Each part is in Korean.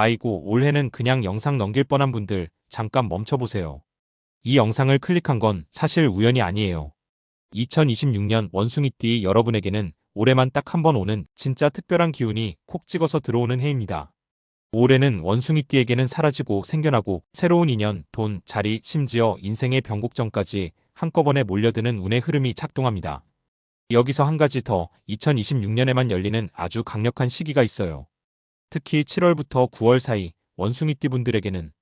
아이고, 올해는 그냥 영상 넘길 뻔한 분들 잠깐 멈춰보세요. 이 영상을 클릭한 건 사실 우연이 아니에요. 2026년 원숭이띠 여러분에게는 올해만 딱 한 번 오는 진짜 특별한 기운이 콕 찍어서 들어오는 해입니다. 올해는 원숭이띠에게는 사라지고 생겨나고 새로운 인연, 돈, 자리, 심지어 인생의 변곡점까지 한꺼번에 몰려드는 운의 흐름이 작동합니다. 여기서 한 가지 더, 2026년에만 열리는 아주 강력한 시기가 있어요. 특히 7월부터 9월 사이 원숭이띠 분들에게는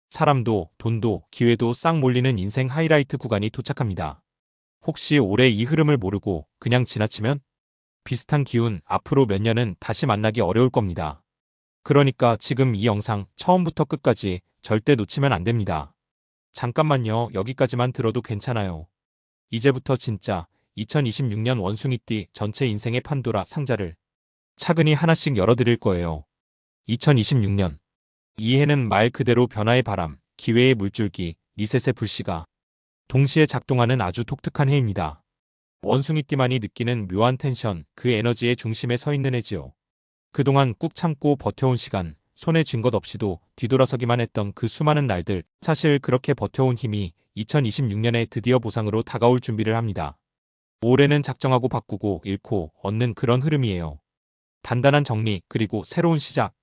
사람도, 돈도, 기회도 싹 몰리는 인생 하이라이트 구간이 도착합니다. 혹시 올해 이 흐름을 모르고 그냥 지나치면 비슷한 기운 앞으로 몇 년은 다시 만나기 어려울 겁니다. 그러니까 지금 이 영상 처음부터 끝까지 절대 놓치면 안 됩니다. 잠깐만요. 여기까지만 들어도 괜찮아요. 이제부터 진짜 2026년 원숭이띠 전체 인생의 판도라 상자를 차근히 하나씩 열어드릴 거예요. 2026년. 이 해는 말 그대로 변화의 바람, 기회의 물줄기, 리셋의 불씨가 동시에 작동하는 아주 독특한 해입니다. 원숭이띠만이 느끼는 묘한 텐션, 그 에너지의 중심에 서 있는 해지요. 그동안 꾹 참고 버텨온 시간, 손에 쥔 것 없이도 뒤돌아서기만 했던 그 수많은 날들, 사실 그렇게 버텨온 힘이 2026년에 드디어 보상으로 다가올 준비를 합니다. 올해는 작정하고 바꾸고 잃고 얻는 그런 흐름이에요. 단단한 정리, 그리고 새로운 시작.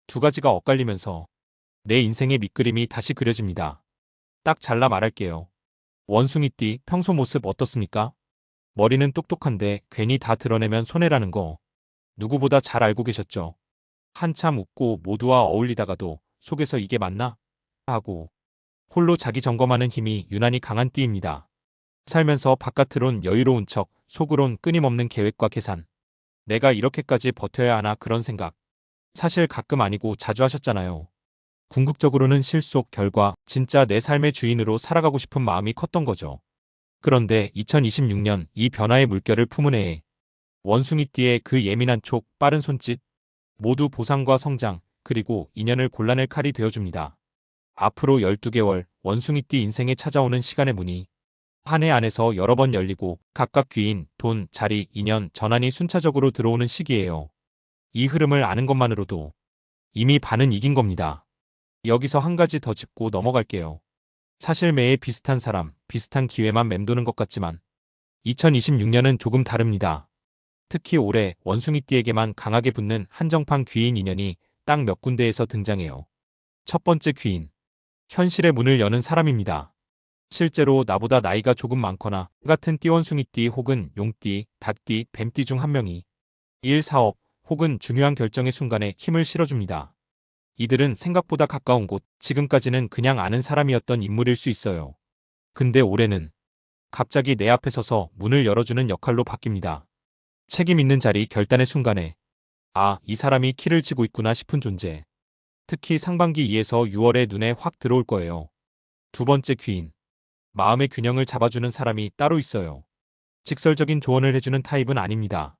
두 가지가 엇갈리면서 내 인생의 밑그림이 다시 그려집니다. 딱 잘라 말할게요. 원숭이띠 평소 모습 어떻습니까? 머리는 똑똑한데 괜히 다 드러내면 손해라는 거 누구보다 잘 알고 계셨죠? 한참 웃고 모두와 어울리다가도 속에서 이게 맞나? 하고 홀로 자기 점검하는 힘이 유난히 강한 띠입니다. 살면서 바깥으론 여유로운 척, 속으론 끊임없는 계획과 계산. 내가 이렇게까지 버텨야 하나 그런 생각. 사실 가끔 아니고 자주 하셨잖아요. 궁극적으로는 실속, 결과, 진짜 내 삶의 주인으로 살아가고 싶은 마음이 컸던 거죠. 그런데 2026년 이 변화의 물결을 품은 해에 원숭이띠의 그 예민한 촉, 빠른 손짓, 모두 보상과 성장, 그리고 인연을 골라낼 칼이 되어줍니다. 앞으로 12개월 원숭이띠 인생에 찾아오는 시간의 문이 한 해 안에서 여러 번 열리고 각각 귀인, 돈, 자리, 인연, 전환이 순차적으로 들어오는 시기예요. 이 흐름을 아는 것만으로도 이미 반은 이긴 겁니다. 여기서 한 가지 더 짚고 넘어갈게요. 사실 매해 비슷한 사람, 비슷한 기회만 맴도는 것 같지만 2026년은 조금 다릅니다. 특히 올해 원숭이띠에게만 강하게 붙는 한정판 귀인 인연이 딱 몇 군데에서 등장해요. 첫 번째 귀인. 현실의 문을 여는 사람입니다. 실제로 나보다 나이가 조금 많거나 같은 띠원숭이띠 혹은 용띠, 닭띠, 뱀띠 중 한 명이 일, 사업 혹은 중요한 결정의 순간에 힘을 실어줍니다. 이들은 생각보다 가까운 곳, 지금까지는 그냥 아는 사람이었던 인물일 수 있어요. 근데 올해는 갑자기 내 앞에 서서 문을 열어주는 역할로 바뀝니다. 책임 있는 자리, 결단의 순간에 아, 이 사람이 키를 쥐고 있구나 싶은 존재. 특히 상반기 2에서 6월에 눈에 확 들어올 거예요. 두 번째 귀인. 마음의 균형을 잡아주는 사람이 따로 있어요. 직설적인 조언을 해주는 타입은 아닙니다.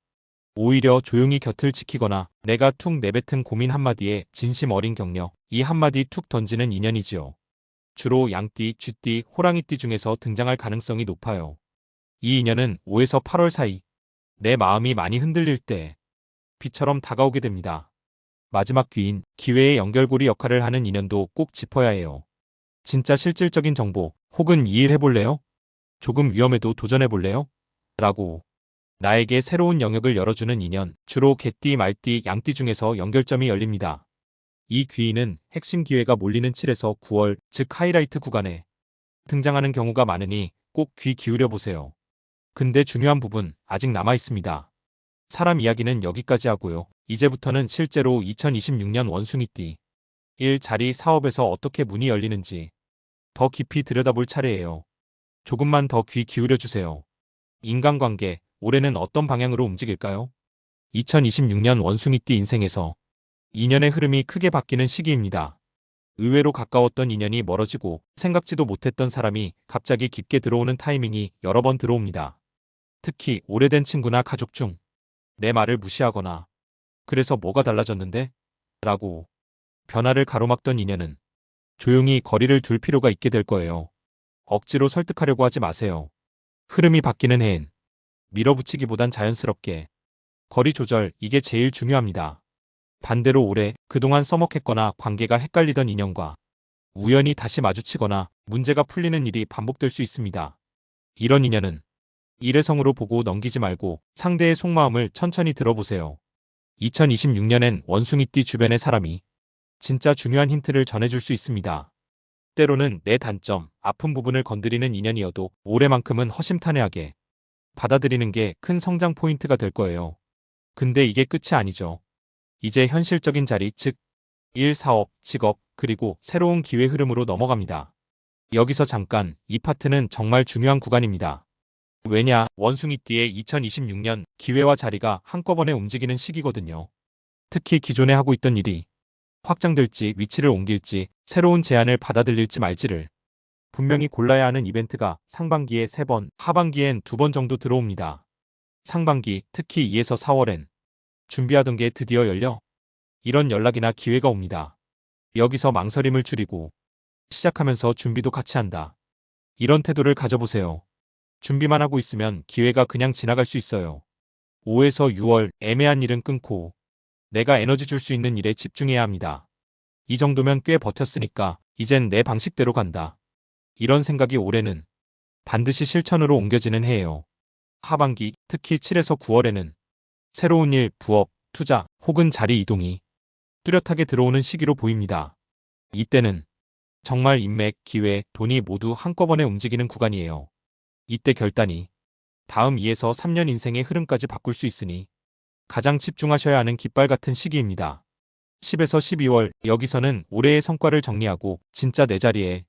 오히려 조용히 곁을 지키거나 내가 툭 내뱉은 고민 한마디에 진심 어린 격려, 이 한마디 툭 던지는 인연이지요. 주로 양띠, 쥐띠, 호랑이띠 중에서 등장할 가능성이 높아요. 이 인연은 5에서 8월 사이 내 마음이 많이 흔들릴 때 비처럼 다가오게 됩니다. 마지막 귀인, 기회의 연결고리 역할을 하는 인연도 꼭 짚어야 해요. 진짜 실질적인 정보, 혹은 이 일 해볼래요? 조금 위험해도 도전해볼래요? 라고 나에게 새로운 영역을 열어주는 인연, 주로 개띠, 말띠, 양띠 중에서 연결점이 열립니다. 이 귀인은 핵심 기회가 몰리는 7에서 9월, 즉 하이라이트 구간에 등장하는 경우가 많으니 꼭 귀 기울여 보세요. 근데 중요한 부분 아직 남아 있습니다. 사람 이야기는 여기까지 하고요. 이제부터는 실제로 2026년 원숭이띠 1. 자리, 사업에서 어떻게 문이 열리는지 더 깊이 들여다볼 차례예요. 조금만 더 귀 기울여 주세요. 인간관계, 올해는 어떤 방향으로 움직일까요? 2026년 원숭이띠 인생에서 인연의 흐름이 크게 바뀌는 시기입니다. 의외로 가까웠던 인연이 멀어지고 생각지도 못했던 사람이 갑자기 깊게 들어오는 타이밍이 여러 번 들어옵니다. 특히 오래된 친구나 가족 중 내 말을 무시하거나 그래서 뭐가 달라졌는데? 라고 변화를 가로막던 인연은 조용히 거리를 둘 필요가 있게 될 거예요. 억지로 설득하려고 하지 마세요. 흐름이 바뀌는 해엔 밀어붙이기보단 자연스럽게 거리 조절, 이게 제일 중요합니다. 반대로 올해 그동안 써먹했거나 관계가 헷갈리던 인연과 우연히 다시 마주치거나 문제가 풀리는 일이 반복될 수 있습니다. 이런 인연은 일회성으로 보고 넘기지 말고 상대의 속마음을 천천히 들어보세요. 2026년엔 원숭이띠 주변의 사람이 진짜 중요한 힌트를 전해줄 수 있습니다. 때로는 내 단점, 아픈 부분을 건드리는 인연이어도 올해만큼은 허심탄회하게 받아들이는 게 큰 성장 포인트가 될 거예요. 근데 이게 끝이 아니죠. 이제 현실적인 자리, 즉 일, 사업, 직업, 그리고 새로운 기회 흐름으로 넘어갑니다. 여기서 잠깐, 이 파트는 정말 중요한 구간입니다. 왜냐, 원숭이띠의 2026년 기회와 자리가 한꺼번에 움직이는 시기거든요. 특히 기존에 하고 있던 일이 확장될지, 위치를 옮길지, 새로운 제안을 받아들일지 말지를 분명히 골라야 하는 이벤트가 상반기에 3번, 하반기엔 2번 정도 들어옵니다. 상반기, 특히 2에서 4월엔 준비하던 게 드디어 열려 이런 연락이나 기회가 옵니다. 여기서 망설임을 줄이고 시작하면서 준비도 같이 한다. 이런 태도를 가져보세요. 준비만 하고 있으면 기회가 그냥 지나갈 수 있어요. 5에서 6월 애매한 일은 끊고 내가 에너지 줄 수 있는 일에 집중해야 합니다. 이 정도면 꽤 버텼으니까 이젠 내 방식대로 간다. 이런 생각이 올해는 반드시 실천으로 옮겨지는 해예요. 하반기, 특히 7에서 9월에는 새로운 일, 부업, 투자 혹은 자리 이동이 뚜렷하게 들어오는 시기로 보입니다. 이때는 정말 인맥, 기회, 돈이 모두 한꺼번에 움직이는 구간이에요. 이때 결단이 다음 2에서 3년 인생의 흐름까지 바꿀 수 있으니 가장 집중하셔야 하는 깃발 같은 시기입니다. 10에서 12월, 여기서는 올해의 성과를 정리하고 진짜 내 자리에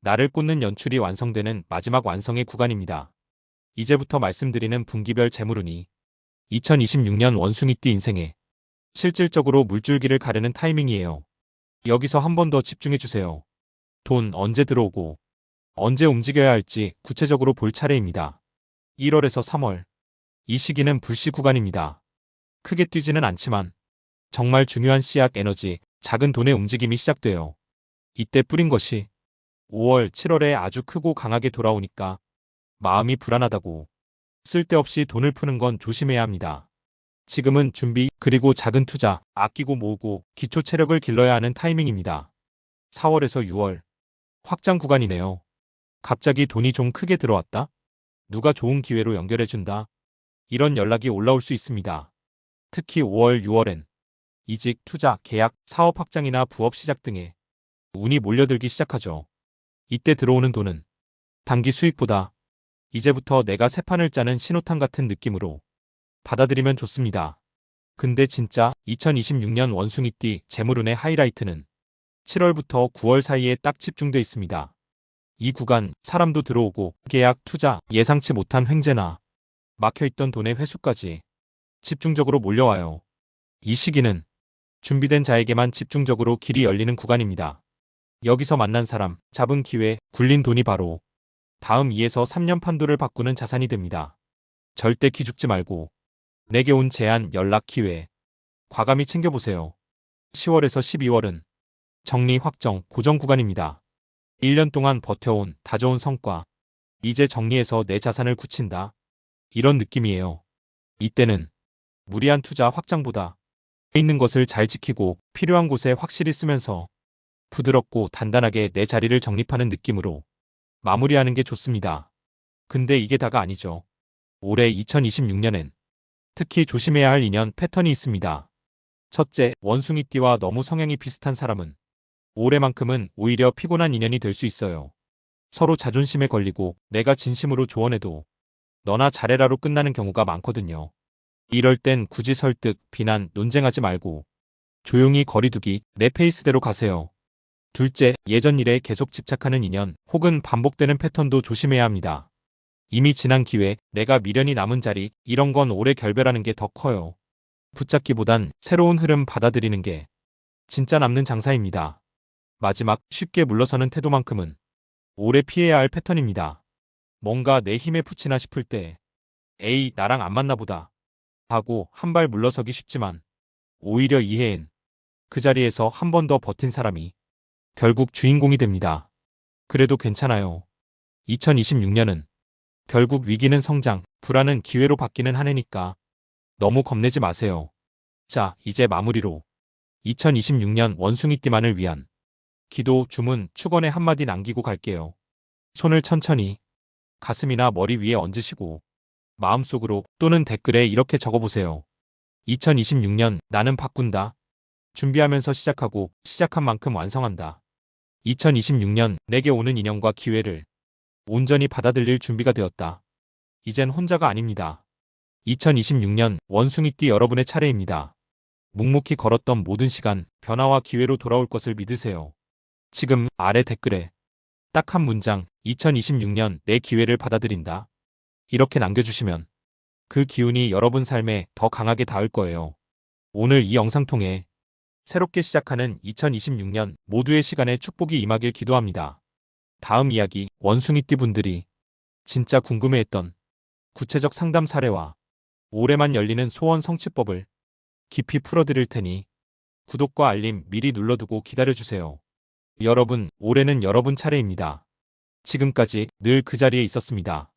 나를 꽂는 연출이 완성되는 마지막 완성의 구간입니다. 이제부터 말씀드리는 분기별 재물운이 2026년 원숭이띠 인생에 실질적으로 물줄기를 가르는 타이밍이에요. 여기서 한 번 더 집중해주세요. 돈 언제 들어오고 언제 움직여야 할지 구체적으로 볼 차례입니다. 1월에서 3월. 이 시기는 불씨 구간입니다. 크게 뛰지는 않지만 정말 중요한 씨앗 에너지, 작은 돈의 움직임이 시작돼요. 이때 뿌린 것이 5월, 7월에 아주 크고 강하게 돌아오니까 마음이 불안하다고 쓸데없이 돈을 푸는 건 조심해야 합니다. 지금은 준비, 그리고 작은 투자, 아끼고 모으고 기초 체력을 길러야 하는 타이밍입니다. 4월에서 6월. 확장 구간이네요. 갑자기 돈이 좀 크게 들어왔다? 누가 좋은 기회로 연결해준다? 이런 연락이 올라올 수 있습니다. 특히 5월, 6월엔 이직, 투자, 계약, 사업 확장이나 부업 시작 등에 운이 몰려들기 시작하죠. 이때 들어오는 돈은 단기 수익보다 이제부터 내가 새 판을 짜는 신호탄 같은 느낌으로 받아들이면 좋습니다. 근데 진짜 2026년 원숭이띠 재물운의 하이라이트는 7월부터 9월 사이에 딱 집중돼 있습니다. 이 구간 사람도 들어오고 계약, 투자, 예상치 못한 횡재나 막혀있던 돈의 회수까지 집중적으로 몰려와요. 이 시기는 준비된 자에게만 집중적으로 길이 열리는 구간입니다. 여기서 만난 사람, 잡은 기회, 굴린 돈이 바로 다음 2에서 3년 판도를 바꾸는 자산이 됩니다. 절대 기죽지 말고 내게 온 제안, 연락, 기회 과감히 챙겨보세요. 10월에서 12월은 정리, 확정, 고정 구간입니다. 1년 동안 버텨온, 다져온 성과. 이제 정리해서 내 자산을 굳힌다. 이런 느낌이에요. 이때는 무리한 투자 확장보다 있는 것을 잘 지키고 필요한 곳에 확실히 쓰면서 부드럽고 단단하게 내 자리를 정립하는 느낌으로 마무리하는 게 좋습니다. 근데 이게 다가 아니죠. 올해 2026년엔 특히 조심해야 할 인연 패턴이 있습니다. 첫째, 원숭이띠와 너무 성향이 비슷한 사람은 올해만큼은 오히려 피곤한 인연이 될 수 있어요. 서로 자존심에 걸리고 내가 진심으로 조언해도 너나 잘해라로 끝나는 경우가 많거든요. 이럴 땐 굳이 설득, 비난, 논쟁하지 말고 조용히 거리두기, 내 페이스대로 가세요. 둘째, 예전 일에 계속 집착하는 인연 혹은 반복되는 패턴도 조심해야 합니다. 이미 지난 기회, 내가 미련이 남은 자리, 이런 건 오래 결별하는 게 더 커요. 붙잡기보단 새로운 흐름 받아들이는 게 진짜 남는 장사입니다. 마지막, 쉽게 물러서는 태도만큼은 오래 피해야 할 패턴입니다. 뭔가 내 힘에 부치나 싶을 때 에이, 나랑 안 맞나 보다 하고 한 발 물러서기 쉽지만 오히려 이해엔 그 자리에서 한 번 더 버틴 사람이 결국 주인공이 됩니다. 그래도 괜찮아요. 2026년은 결국 위기는 성장, 불안은 기회로 바뀌는 한 해니까 너무 겁내지 마세요. 자, 이제 마무리로 2026년 원숭이띠만을 위한 기도, 주문, 축원의 한마디 남기고 갈게요. 손을 천천히 가슴이나 머리 위에 얹으시고 마음속으로 또는 댓글에 이렇게 적어보세요. 2026년 나는 바꾼다. 준비하면서 시작하고 시작한 만큼 완성한다. 2026년 내게 오는 인연과 기회를 온전히 받아들일 준비가 되었다. 이젠 혼자가 아닙니다. 2026년 원숭이띠 여러분의 차례입니다. 묵묵히 걸었던 모든 시간, 변화와 기회로 돌아올 것을 믿으세요. 지금 아래 댓글에 딱 한 문장 2026년 내 기회를 받아들인다. 이렇게 남겨주시면 그 기운이 여러분 삶에 더 강하게 닿을 거예요. 오늘 이 영상 통해 새롭게 시작하는 2026년 모두의 시간에 축복이 임하길 기도합니다. 다음 이야기 원숭이띠 분들이 진짜 궁금해했던 구체적 상담 사례와 올해만 열리는 소원 성취법을 깊이 풀어드릴 테니 구독과 알림 미리 눌러두고 기다려주세요. 여러분, 올해는 여러분 차례입니다. 지금까지 늘 그 자리에 있었습니다.